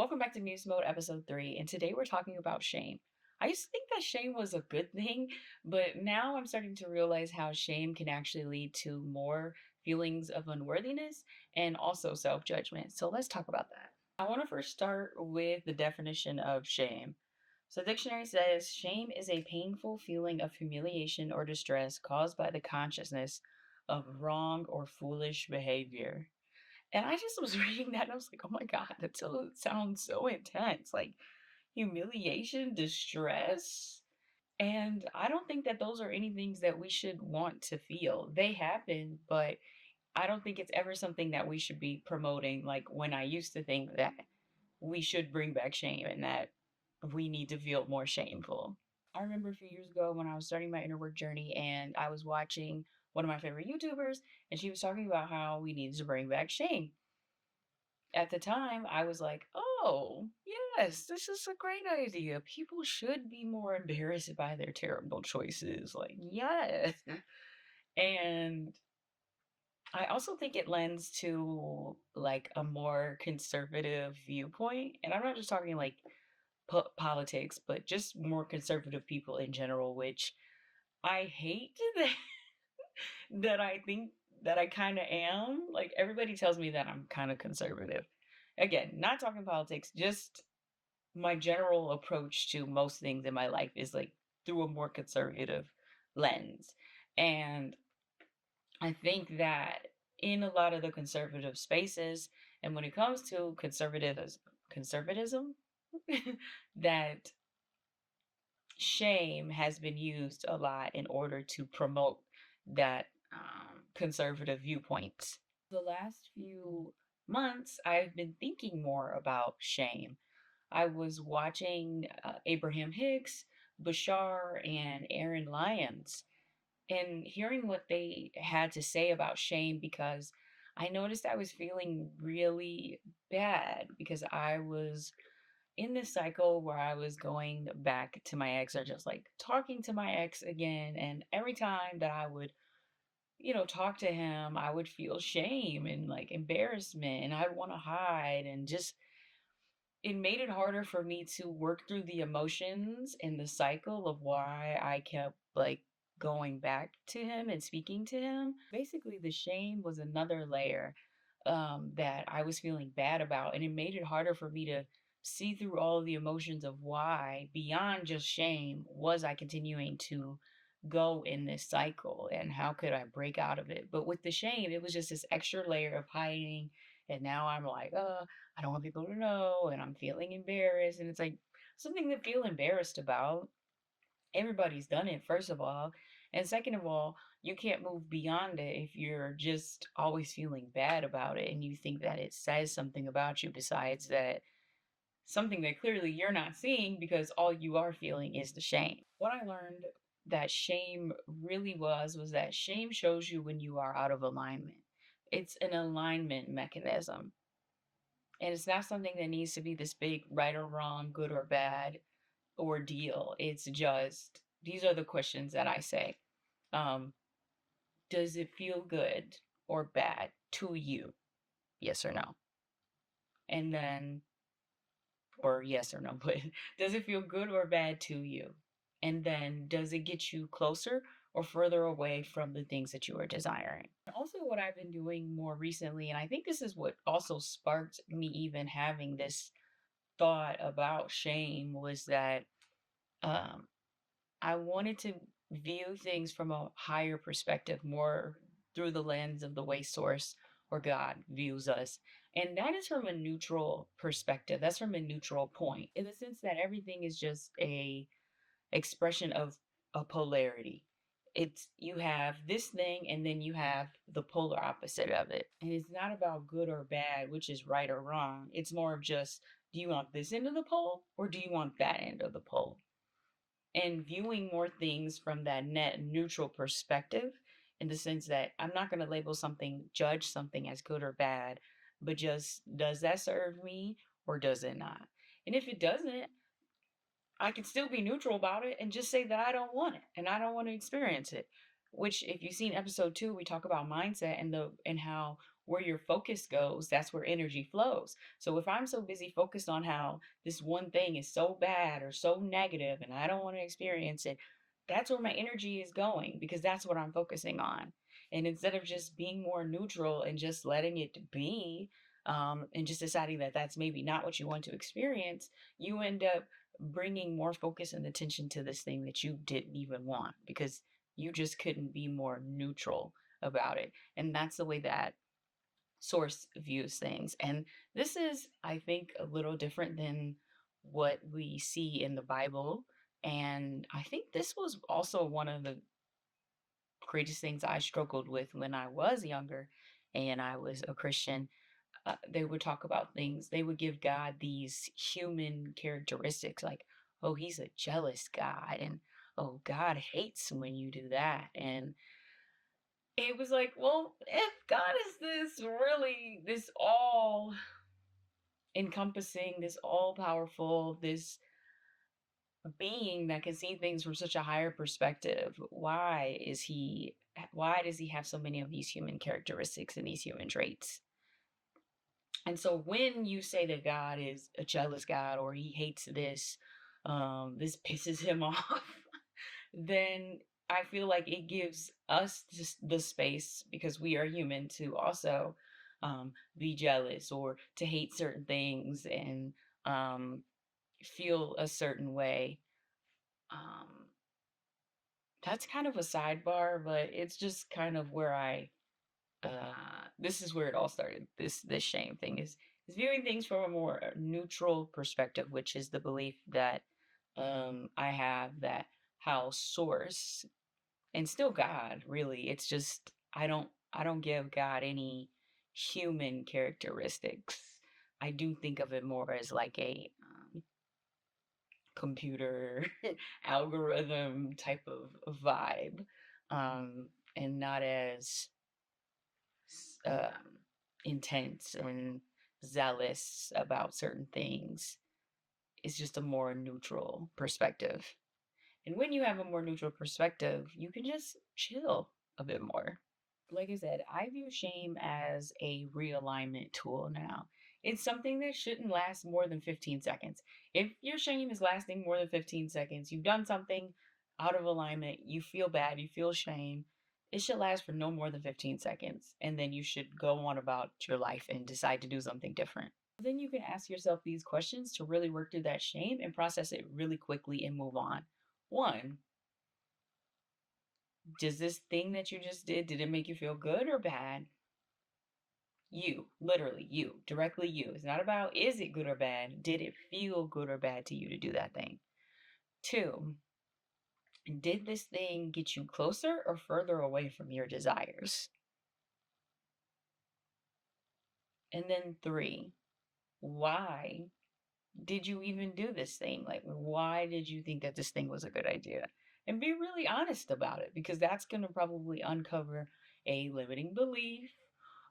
Welcome back to Muse Mode episode 3, and today we're talking about shame. I used to think that shame was a good thing, but now I'm starting to realize how shame can actually lead to more feelings of unworthiness and also self judgment. So let's talk about that. I want to first start with the definition of shame. So, the dictionary says shame is a painful feeling of humiliation or distress caused by the consciousness of wrong or foolish behavior. And I just was reading that and I was like, oh my God, sounds so intense. Like humiliation, distress. And I don't think that those are any things that we should want to feel. They happen, but I don't think it's ever something that we should be promoting. Like when I used to think that we should bring back shame and that we need to feel more shameful. I remember a few years ago when I was starting my inner work journey and I was watching one of my favorite YouTubers, and she was talking about how we needed to bring back shame. At the time, I was like, "Oh, yes, this is a great idea. People should be more embarrassed by their terrible choices." Like, yes. And I also think it lends to like a more conservative viewpoint. And I'm not just talking like politics, but just more conservative people in general, which I hate that, that I think that I kind of am. Like, everybody tells me that I'm kind of conservative. Again, not talking politics, just my general approach to most things in my life is like through a more conservative lens. And I think that in a lot of the conservative spaces, and when it comes to conservatism, that shame has been used a lot in order to promote that conservative viewpoint. The last few months, I've been thinking more about shame. I was watching Abraham Hicks, Bashar, and Aaron Lyons, and hearing what they had to say about shame because I noticed I was feeling really bad because I was in this cycle where I was going back to my ex or just like talking to my ex again. And every time that I would, talk to him, I would feel shame and like embarrassment and I'd want to hide and just it made it harder for me to work through the emotions and the cycle of why I kept like going back to him and speaking to him. Basically, the shame was another layer that I was feeling bad about, and it made it harder for me to see through all of the emotions of why, beyond just shame, was I continuing to go in this cycle and how could I break out of it. But with the shame, it was just this extra layer of hiding. And now I'm like, I don't want people to know, and I'm feeling embarrassed. And it's like something to feel embarrassed about. Everybody's done it, first of all. And second of all, you can't move beyond it if you're just always feeling bad about it and you think that it says something about you besides that something that clearly you're not seeing because all you are feeling is the shame. What I learned that shame really was that shame shows you when you are out of alignment. It's an alignment mechanism. And it's not something that needs to be this big right or wrong, good or bad ordeal. It's just these are the questions that I say. Um, does it feel good or bad to you? Yes or no? And then, or yes or no, but does it feel good or bad to you? And then, does it get you closer or further away from the things that you are desiring? Also, what I've been doing more recently, and I think this is what also sparked me even having this thought about shame, was that um, I wanted to view things from a higher perspective, more through the lens of the way Source or God views us. And that is from a neutral perspective. That's from a neutral point, in the sense that everything is just a expression of a polarity. It's you have this thing and then you have the polar opposite of it. And it's not about good or bad, which is right or wrong. It's more of just, do you want this end of the pole or do you want that end of the pole? And viewing more things from that net neutral perspective, in the sense that I'm not going to label something, judge something as good or bad, but just does that serve me or does it not? And if it doesn't, I can still be neutral about it and just say that I don't want it and I don't want to experience it. which if you've seen episode 2, we talk about mindset and how where your focus goes, that's where energy flows. So if I'm so busy focused on how this one thing is so bad or so negative and I don't want to experience it, that's where my energy is going because that's what I'm focusing on. And instead of just being more neutral and just letting it be, and just deciding that that's maybe not what you want to experience, you end up bringing more focus and attention to this thing that you didn't even want because you just couldn't be more neutral about it. And that's the way that Source views things. And this is, I think, a little different than what we see in the Bible. And I think this was also one of the greatest things I struggled with when I was younger and I was a Christian. They would talk about things, they would give God these human characteristics like, oh, he's a jealous God, and oh, God hates when you do that. And it was like, well, if God is this really, this all encompassing, this all powerful, this being that can see things from such a higher perspective, why does he have so many of these human characteristics and these human traits? And so when you say that God is a jealous God or he hates this, this pisses him off, then I feel like it gives us just the space because we are human to also be jealous or to hate certain things and feel a certain way. Um, that's kind of a sidebar, but it's just kind of where this is where it all started. This shame thing is viewing things from a more neutral perspective, which is the belief that I have that how source and still God, really, it's just I don't give God any human characteristics. I do think of it more as like a computer algorithm type of vibe, um, and not as um, intense and zealous about certain things. It's just a more neutral perspective. And when you have a more neutral perspective, you can just chill a bit more. Like I said, I view shame as a realignment tool now. It's something that shouldn't last more than 15 seconds. If your shame is lasting more than 15 seconds, you've done something out of alignment, you feel bad, you feel shame, it should last for no more than 15 seconds. And then you should go on about your life and decide to do something different. Then you can ask yourself these questions to really work through that shame and process it really quickly and move on. One, does this thing that you just did it make you feel good or bad? You, literally you, directly you. It's not about is it good or bad? Did it feel good or bad to you to do that thing? Two, did this thing get you closer or further away from your desires? And then three, why did you even do this thing? Like, why did you think that this thing was a good idea? And be really honest about it because that's going to probably uncover a limiting belief,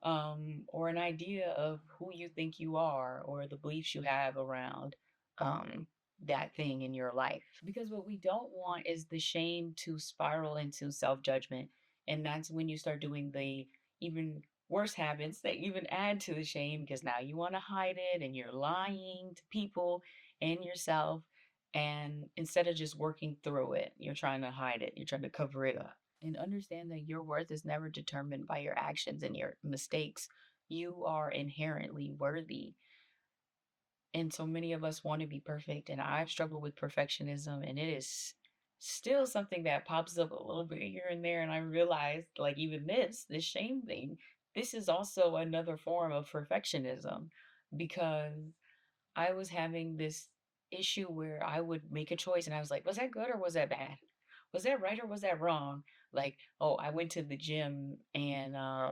or an idea of who you think you are or the beliefs you have around um, that thing in your life. Because what we don't want is the shame to spiral into self judgment. And that's when you start doing the even worse habits that even add to the shame because now you want to hide it and you're lying to people and yourself. And instead of just working through it, you're trying to hide it, you're trying to cover it up. And understand that your worth is never determined by your actions and your mistakes. You are inherently worthy. And so many of us want to be perfect. And I've struggled with perfectionism, and it is still something that pops up a little bit here and there. And I realized, like, even this shame thing, this is also another form of perfectionism because I was having this issue where I would make a choice and I was like, was that good or was that bad? Was that right or was that wrong? Like, oh, I went to the gym and I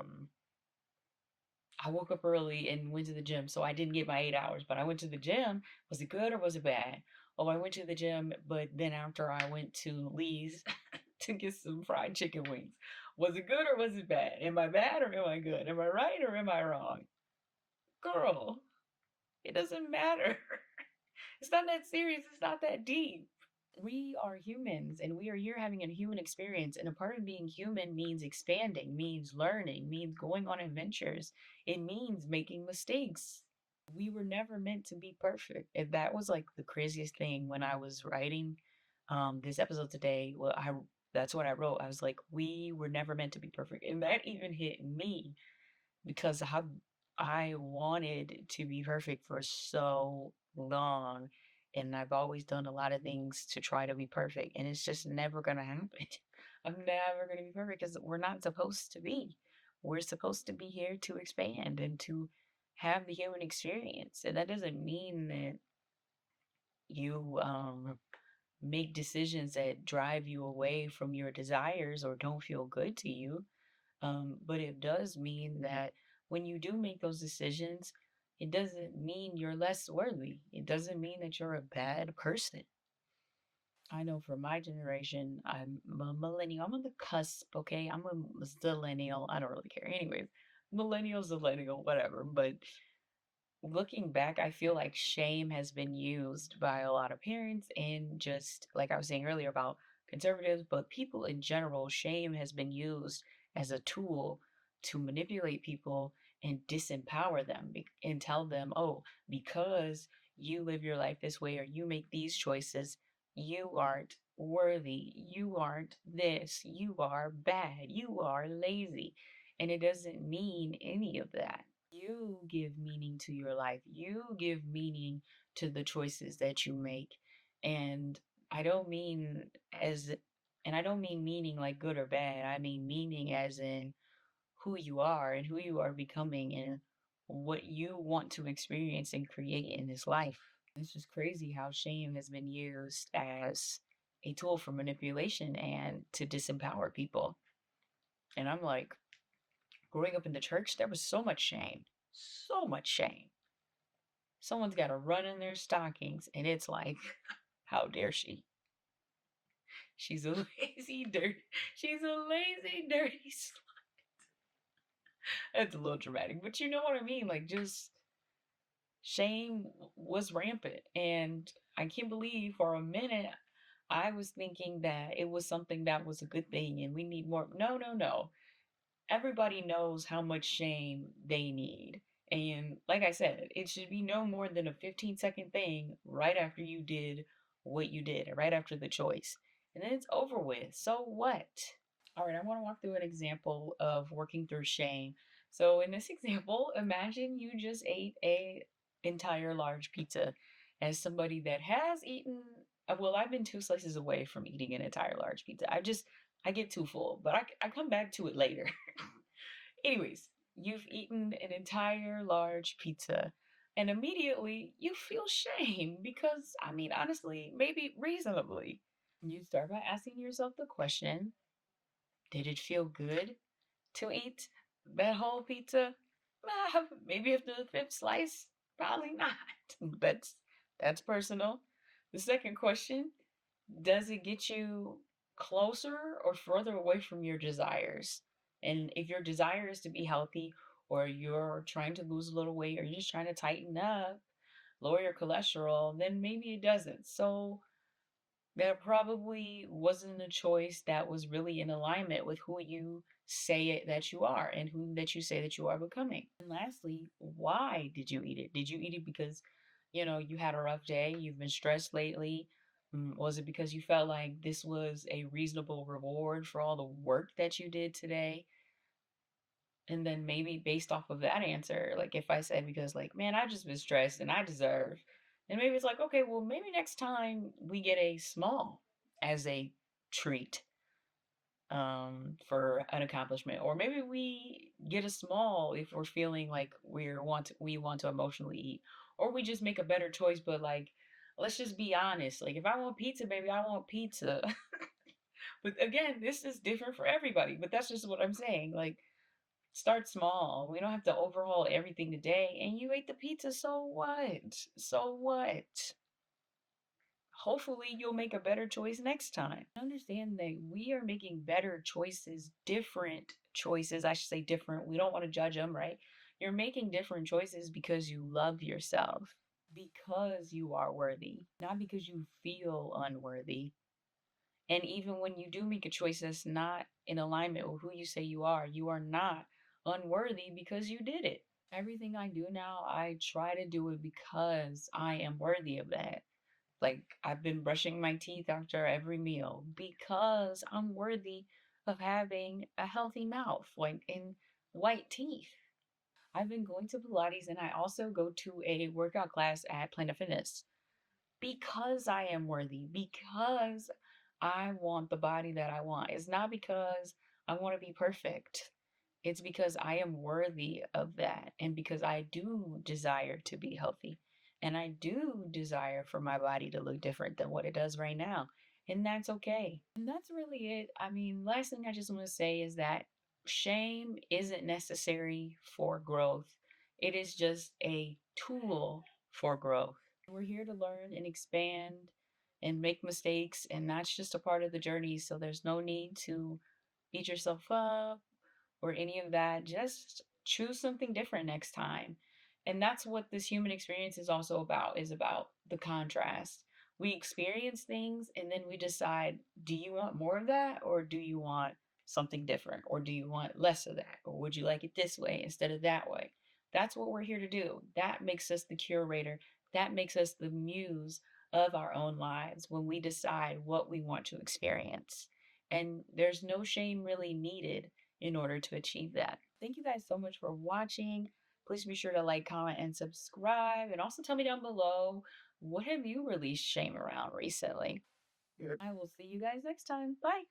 woke up early and went to the gym, so I didn't get my 8 hours, but I went to the gym. Was it good or was it bad? Oh, I went to the gym, but then after I went to Lee's to get some fried chicken wings. Was it good or was it bad? Am I bad or am I good? Am I right or am I wrong? Girl, it doesn't matter. It's not that serious. It's not that deep. We are humans and we are here having a human experience. And a part of being human means expanding, means learning, means going on adventures. It means making mistakes. We were never meant to be perfect. And that was like the craziest thing when I was writing this episode today. Well, I that's what I wrote. I was like, we were never meant to be perfect. And that even hit me because I wanted to be perfect for so long. And I've always done a lot of things to try to be perfect. And it's just never going to happen. I'm never going to be perfect because we're not supposed to be. We're supposed to be here to expand and to have the human experience. And that doesn't mean that you make decisions that drive you away from your desires or don't feel good to you. But it does mean that when you do make those decisions, it doesn't mean you're less worthy. It doesn't mean that you're a bad person. I know for my generation, I'm a millennial. I'm on the cusp, okay? I'm a zillennial. I don't really care. Anyways, millennial, zillennial, whatever. But looking back, I feel like shame has been used by a lot of parents and just like I was saying earlier about conservatives, but people in general, shame has been used as a tool to manipulate people and disempower them and tell them, oh, because you live your life this way or you make these choices, you aren't worthy, you aren't this, you are bad, you are lazy. And it doesn't mean any of that. You give meaning to your life. You give meaning to the choices that you make. And I don't mean as, and I don't mean meaning like good or bad. I mean meaning as in who you are and who you are becoming and what you want to experience and create in this life. It's just crazy how shame has been used as a tool for manipulation and to disempower people. And I'm like, growing up in the church, there was so much shame. So much shame. Someone's got to run in their stockings, and it's like, how dare she? She's a lazy, dirty. She's a lazy, dirty. That's a little dramatic, but you know what I mean. Like, just shame was rampant, and I can't believe for a minute I was thinking that it was something that was a good thing, and we need more. No, no, no. Everybody knows how much shame they need. And like I said, it should be no more than a 15-second thing right after you did what you did, right after the choice. And then it's over with. So what? All right, I want to walk through an example of working through shame. So in this example, imagine you just ate a entire large pizza. As somebody that has eaten, well, I've been two slices away from eating an entire large pizza. I get too full, but I come back to it later. Anyways, you've eaten an entire large pizza and immediately you feel shame because, I mean, honestly, maybe reasonably. You start by asking yourself the question, did it feel good to eat that whole pizza? Maybe after the fifth slice, probably not. That's that's personal. The second question, does it get you closer or further away from your desires? And if your desire is to be healthy, or you're trying to lose a little weight, or you're just trying to tighten up, lower your cholesterol, then maybe it doesn't. So that probably wasn't a choice that was really in alignment with who you say it that you are and who that you say that you are becoming. And lastly, why did you eat it? Did you eat it because, you had a rough day, you've been stressed lately? Was it because you felt like this was a reasonable reward for all the work that you did today? And then maybe based off of that answer, like if I said, because like, man, I just been stressed and I deserve, and maybe it's like, okay, well, maybe next time we get a small as a treat for an accomplishment, or maybe we get a small if we're feeling like we want to emotionally eat, or we just make a better choice. But like, let's just be honest. Like, if I want pizza, baby, I want pizza. But again, this is different for everybody. But that's just what I'm saying. Like, start small. We don't have to overhaul everything today. And you ate the pizza, so what? So what? Hopefully, you'll make a better choice next time. Understand that we are making better choices, different choices. I should say different. We don't want to judge them, right? You're making different choices because you love yourself. because you are worthy, not because you feel unworthy. And even when you do make a choice that's not in alignment with who you say you are not unworthy because you did it. Everything I do now, I try to do it because I am worthy of that. Like, I've been brushing my teeth after every meal because I'm worthy of having a healthy mouth, like, and white teeth. I've been going to Pilates and I also go to a workout class at Planet Fitness because I am worthy, because I want the body that I want. It's not because I want to be perfect. It's because I am worthy of that. And because I do desire to be healthy. And I do desire for my body to look different than what it does right now. And that's okay. And that's really it. I mean, last thing I just want to say is that shame isn't necessary for growth, it is just a tool for growth. We're here to learn and expand and make mistakes, and that's just a part of the journey. So there's no need to beat yourself up or any of that. Just choose something different next time. And that's what this human experience is also about, is about the contrast. We experience things and then we decide, do you want more of that or do you want something different or do you want less of that or would you like it this way instead of that way? That's what we're here to do. That makes us the curator. That makes us the muse of our own lives when we decide what we want to experience. And there's no shame really needed in order to achieve that. Thank you guys so much for watching. Please be sure to like, comment, and subscribe. And also tell me down below, what have you released shame around recently? I will see you guys next time. Bye.